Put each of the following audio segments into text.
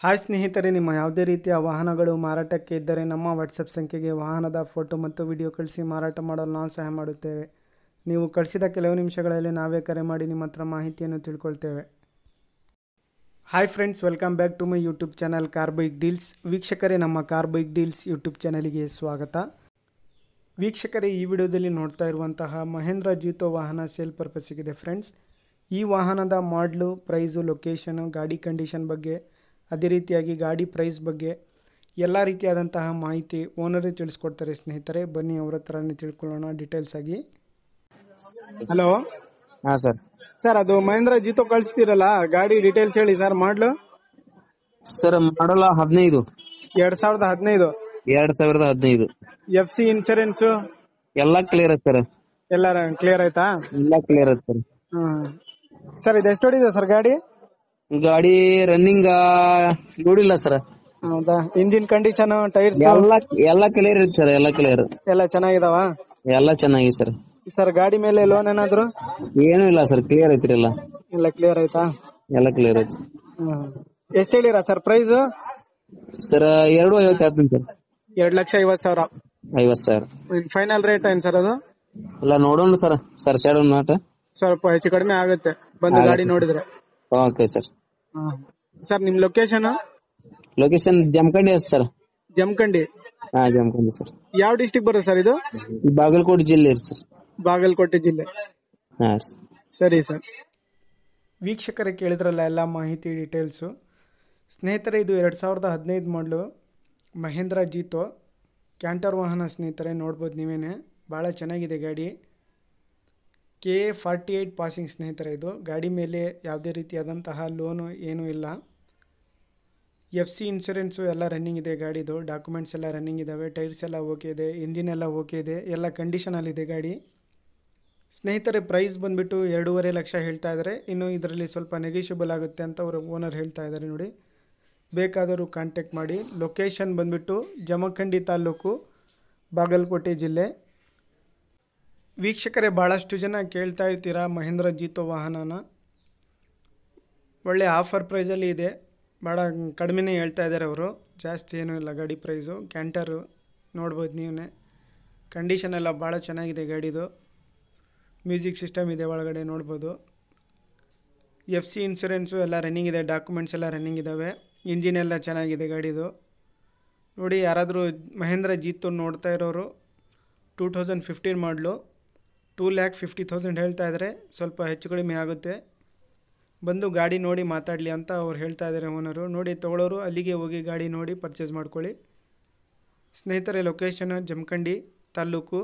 Hi ಸ್ನೇಹಿತರೆ, ನಿಮ್ಮ ಯಾವುದೇ ರೀತಿಯ ವಾಹನಗಳು ಮಾರಾಟಕ್ಕೆ ಇದ್ದರೆ ನಮ್ಮ ವಾಟ್ಸಪ್ ಸಂಖ್ಯೆಗೆ ವಾಹನದ ಫೋಟೋ ಮತ್ತು ವಿಡಿಯೋ ಕಳಿಸಿ ಮಾರಾಟ ಮಾಡಲು ನಾವು ಸಹಾಯ ಮಾಡುತ್ತೇವೆ. ನೀವು ಕಳಿಸಿದ ಕೆಲವು ನಿಮಿಷಗಳಲ್ಲಿ ನಾವೇ ಕರೆ ಮಾಡಿ ನಿಮ್ಮ ಹತ್ರ ಮಾಹಿತಿಯನ್ನು ತಿಳ್ಕೊಳ್ತೇವೆ. Hi friends, welcome back to my YouTube channel car bike deals. ವೀಕ್ಷಕರೇ, ನಮ್ಮ ಕಾರ್ ಬೈಕ್ ಡೀಲ್ಸ್ ಯೂಟ್ಯೂಬ್ ಚಾನಲಿಗೆ ಸ್ವಾಗತ. ವೀಕ್ಷಕರೇ, ಈ ವಿಡಿಯೋದಲ್ಲಿ ನೋಡ್ತಾ ಇರುವಂತಹ ಮಹೇಂದ್ರ ಜೀತೋ ವಾಹನ ಸೇಲ್ ಪರ್ಪಸ್ಸಿಗಿದೆ ಫ್ರೆಂಡ್ಸ್. ಈ ವಾಹನದ ಮಾಡಲು, ಪ್ರೈಸು, ಲೊಕೇಶನು, ಗಾಡಿ ಕಂಡೀಷನ್ ಬಗ್ಗೆ, ಅದೇ ರೀತಿಯಾಗಿ ಗಾಡಿ ಪ್ರೈಸ್ ಬಗ್ಗೆ ಎಲ್ಲ ರೀತಿಯಾದಂತಹ ಮಾಹಿತಿ ಓನರೇ ತಿಳಿಸ್ಕೊಡ್ತಾರೆ ಸ್ನೇಹಿತರೆ. ಬನ್ನಿ ಅವರ ಹತ್ರನೇ ತಿಳ್ಕೊಳ್ಳೋಣ ಡೀಟೇಲ್ಸ್ ಆಗಿ. ಹಲೋ. ಹಾ ಸರ್. ಸರ್, ಅದು ಮಹೇಂದ್ರ ಜೀತೋ ಕಳಿಸ್ತೀರಲ್ಲ, ಗಾಡಿ ಡೀಟೇಲ್ಸ್ ಹೇಳಿ ಸರ್. ಮಾಡಲು ಸರ್, ಮಾಡಲ್ಲ 15 2015. 2015 FC ಇನ್ಶೂರೆನ್ಸ್ ಎಲ್ಲ ಕ್ಲಿಯರ್ ಐತೆ ಸರ್. ಎಲ್ಲ ಕ್ಲಿಯರ್ ಆಯ್ತಾ? ಎಲ್ಲ ಕ್ಲಿಯರ್ ಐತೆ ಸರ್. ಸರ್, ಇದು ಎಷ್ಟು ಹೊಡಿದೆ ಸರ್ ಗಾಡಿ? ಗಾಡಿ ರನ್ನಿಂಗ್ ನೋಡಿಲ್ಲ ಸರ್. ಹೌದಾ? ಇಂಜಿನ್ ಕಂಡೀಷನ್, ಟೈರ್ಸ್ ಎಲ್ಲ ಕ್ಲಿಯರ್ ಐತೆ ಸರ್. ಎಲ್ಲ ಕ್ಲಿಯರ್, ಎಲ್ಲ ಚೆನ್ನಾಗಿದಾವ? ಎಲ್ಲ ಚೆನ್ನಾಗಿದೆ ಸರ್. ಸರ್, ಗಾಡಿ ಮೇಲೆ ಲೋನ್ ಏನಾದ್ರು? ಏನೂ ಇಲ್ಲ ಸರ್, ಕ್ಲಿಯರ್ ಐತ್ರಿ. ಎಲ್ಲ ಕ್ಲಿಯರ್ ಆಯ್ತಾ? ಎಲ್ಲ ಕ್ಲಿಯರ್ ಐತಿ. ಎಷ್ಟು ಹೇಳಿರಾ ಸರ್ ಪ್ರೈಸ್? ಸರ್ 2.50 ಹೇಳ್ತೀನಿ ಸರ್. 2,50,000. 50,000 ಫೈನಲ್ ರೇಟ್ ಏನ್ ಸರ್ ಅದು? ಎಲ್ಲ ನೋಡೋಣ ಸರ್. ಸರ್ ಶಾಡೋ ನಾಟ ಸ್ವಲ್ಪ ಹೆಚ್ಚು ಕಡಿಮೆ ಆಗುತ್ತೆ ಬಂದು ಗಾಡಿ ನೋಡಿದ್ರೆ. Okay sir. ಸರ್, ನಿಮ್ location? Location Jamkhandi sir. Jamkhandi. ಹಾ, ಜಮಖಂಡಿ ಸರ್. ಯಾವ ಡಿಸ್ಟಿಕ್ ಬರುತ್ತೆ ಸರ್ ಇದು? ಬಾಗಲಕೋಟೆ ಜಿಲ್ಲೆ ಸರ್. ಬಾಗಲಕೋಟೆ ಜಿಲ್ಲೆ. ಹಾ ಸರಿ ಸರ್. ವೀಕ್ಷಕರೇ, ಕೇಳಿದ್ರಲ್ಲ ಎಲ್ಲ ಮಾಹಿತಿ ಡೀಟೇಲ್ಸು. ಸ್ನೇಹಿತರೆ, ಇದು 2015 ಮಾಡಲು ಮಹೇಂದ್ರ ಜೀತೋ ಕ್ಯಾಂಟರ್ ವಾಹನ ಸ್ನೇಹಿತರೆ. ನೋಡ್ಬೋದು ನೀವೇನೆ, ಭಾಳ ಚೆನ್ನಾಗಿದೆ ಗಾಡಿ. KA 48 ಪಾಸಿಂಗ್ ಸ್ನೇಹಿತರೆ. ಇದು ಗಾಡಿ ಮೇಲೆ ಯಾವುದೇ ರೀತಿಯಾದಂತಹ ಲೋನು ಏನೂ ಇಲ್ಲ. FC ಇನ್ಶೂರೆನ್ಸು ಎಲ್ಲ ರನ್ನಿಂಗ್ ಇದೆ ಗಾಡಿದು. ಡಾಕ್ಯುಮೆಂಟ್ಸ್ ಎಲ್ಲ ರನ್ನಿಂಗ್ ಇದ್ದಾವೆ. ಟೈರ್ಸ್ ಎಲ್ಲ ಓಕೆ ಇದೆ. ಇಂಜಿನ್ ಎಲ್ಲ ಓಕೆ ಇದೆ. ಎಲ್ಲ ಕಂಡೀಷನಲ್ಲಿದೆ ಗಾಡಿ ಸ್ನೇಹಿತರೆ. ಪ್ರೈಸ್ ಬಂದುಬಿಟ್ಟು 2.5 ಲಕ್ಷ ಹೇಳ್ತಾ ಇದ್ದಾರೆ. ಇನ್ನು ಇದರಲ್ಲಿ ಸ್ವಲ್ಪ ನೆಗೋಷಿಯಬಲ್ ಆಗುತ್ತೆ ಅಂತ ಅವರು ಓನರ್ ಹೇಳ್ತಾ ಇದ್ದಾರೆ. ನೋಡಿ, ಬೇಕಾದರೂ ಕಾಂಟ್ಯಾಕ್ಟ್ ಮಾಡಿ. ಲೊಕೇಶನ್ ಬಂದುಬಿಟ್ಟು ಜಮಖಂಡಿ ತಾಲೂಕು, ಬಾಗಲಕೋಟೆ ಜಿಲ್ಲೆ. ವೀಕ್ಷಕರೇ, ಭಾಳಷ್ಟು ಜನ ಕೇಳ್ತಾ ಇರ್ತೀರಾ ಮಹೇಂದ್ರ ಜೀತೋ ವಾಹನನ. ಒಳ್ಳೆ ಆಫರ್ ಪ್ರೈಸಲ್ಲಿ ಇದೆ. ಭಾಳ ಕಡಿಮೆನೇ ಹೇಳ್ತಾ ಇದ್ದಾರೆ ಅವರು, ಜಾಸ್ತಿ ಏನೂ ಇಲ್ಲ ಗಾಡಿ ಪ್ರೈಸು. ಕ್ಯಾಂಟರು ನೋಡ್ಬೋದು ನೀವೇ. ಕಂಡೀಷನ್ ಎಲ್ಲ ಭಾಳ ಚೆನ್ನಾಗಿದೆ ಗಾಡಿದು. ಮ್ಯೂಸಿಕ್ ಸಿಸ್ಟಮ್ ಇದೆ ಒಳಗಡೆ, ನೋಡ್ಬೋದು. FC ಇನ್ಶೂರೆನ್ಸು ಎಲ್ಲ ರನ್ನಿಂಗ್ ಇದೆ. ಡಾಕ್ಯುಮೆಂಟ್ಸ್ ಎಲ್ಲ ರನ್ನಿಂಗ್ ಇದ್ದಾವೆ. ಇಂಜಿನ್ ಎಲ್ಲ ಚೆನ್ನಾಗಿದೆ ಗಾಡಿದು. ನೋಡಿ, ಯಾರಾದರೂ ಮಹೇಂದ್ರ ಜೀತೋ ನೋಡ್ತಾ ಇರೋರು 2015 ಮಾಡಲು 2,50,000 ಹೇಳ್ತಾ ಇದ್ದಾರೆ. ಸ್ವಲ್ಪ ಹೆಚ್ಚು ಕಡಿಮೆ ಆಗುತ್ತೆ. ಬಂದು ಗಾಡಿ ನೋಡಿ ಮಾತಾಡಲಿ ಅಂತ ಅವ್ರು ಹೇಳ್ತಾ ಇದ್ದಾರೆ ಓನರು. ನೋಡಿ, ತೊಗೊಳ್ಳೋರು ಅಲ್ಲಿಗೆ ಹೋಗಿ ಗಾಡಿ ನೋಡಿ ಪರ್ಚೇಸ್ ಮಾಡ್ಕೊಳ್ಳಿ ಸ್ನೇಹಿತರೆ. ಲೊಕೇಶನ್ ಜಮಖಂಡಿ ತಾಲೂಕು,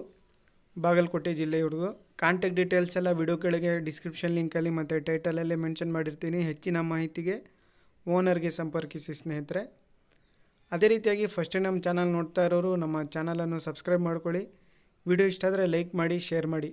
ಬಾಗಲಕೋಟೆ ಜಿಲ್ಲೆ ಇವ್ರದ್ದು. ಕಾಂಟ್ಯಾಕ್ಟ್ ಡೀಟೇಲ್ಸ್ ಎಲ್ಲ ವಿಡಿಯೋ ಕೆಳಗೆ ಡಿಸ್ಕ್ರಿಪ್ಷನ್ ಲಿಂಕಲ್ಲಿ ಮತ್ತು ಟೈಟಲಲ್ಲೇ ಮೆನ್ಷನ್ ಮಾಡಿರ್ತೀನಿ. ಹೆಚ್ಚಿನ ಮಾಹಿತಿಗೆ ಓನರ್ಗೆ ಸಂಪರ್ಕಿಸಿ ಸ್ನೇಹಿತರೆ. ಅದೇ ರೀತಿಯಾಗಿ ಫಸ್ಟ್ ಟೈಮ್ ನಮ್ಮ ಚಾನಲ್ ನೋಡ್ತಾ ಇರೋರು ನಮ್ಮ ಚಾನಲನ್ನು ಸಬ್ಸ್ಕ್ರೈಬ್ ಮಾಡ್ಕೊಳ್ಳಿ. ವಿಡಿಯೋ ಇಷ್ಟ ಆದರೆ ಲೈಕ್ ಮಾಡಿ, ಶೇರ್ ಮಾಡಿ.